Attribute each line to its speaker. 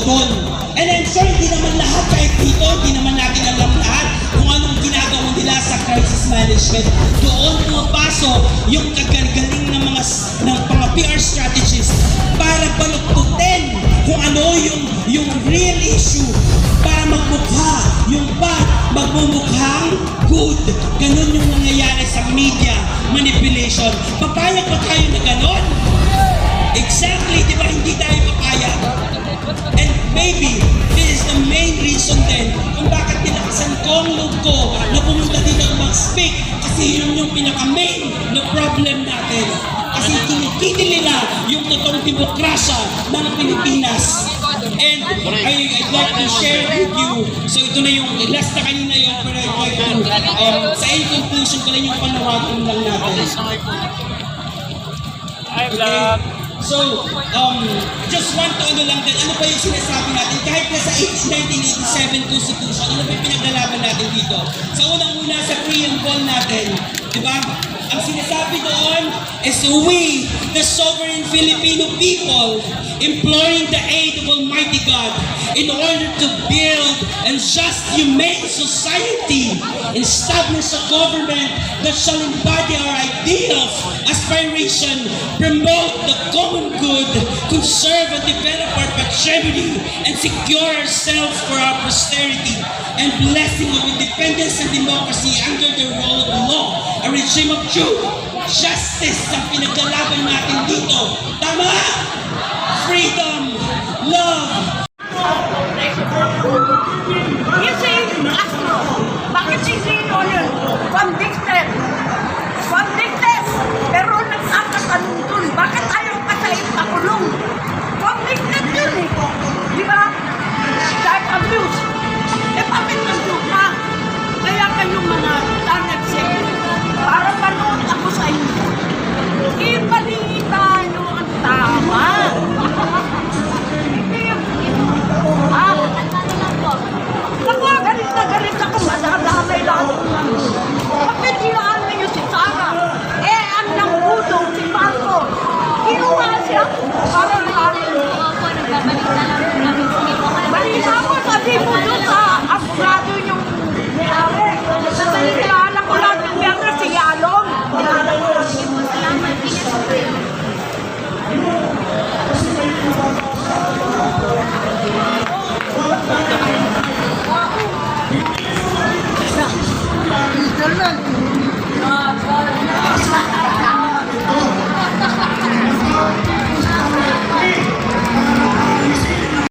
Speaker 1: doon. And I'm sure hindi naman lahat kahit dito, hindi naman natin alam lahat kung anong ginagawa nila sa crisis management. Doon pumapasok yung kagagaling ng mga PR strategists para baluktutin kung ano yung real issue para magmukha yung bad, magmumukhang good. Ganun yung nangyayari sa media manipulation. Papayag ba tayo na ganon? Exactly, di ba? Hindi tayo papayag. And maybe, this is the main reason then kung bakit tinakasan ko ang loob ko na pumunta dito mag-speak kasi yun yung pinaka-main na problem natin. Kasi kinikiti nila yung totoong demokrasya ng Pilipinas. And I'd like to share with you, so ito na yung last na kanina yun, pero I'd like to, sa end conclusion ko lang yung panawagan lang natin. Okay? So, just want to ano lang din, ano pa yung sinasabi natin, kahit na sa 1987 Constitution, ano ba yung pinaglalaban natin dito? Sa unang-una sa preamble natin, di ba? Ang sinasabi doon is we, the sovereign Filipino people, imploring the aid of Almighty God in order to build a just, humane society, establish a government that shall embody our ideals, aspiration, promote the common good, conserve and develop our patrimony, and secure ourselves for our posterity, and blessing of independence and democracy under the rule of law, a regime of truth, justice ang pinaglalaban natin dito. Tama? Freedom, love.
Speaker 2: You say Castro. Bakit si Zeno yun? From this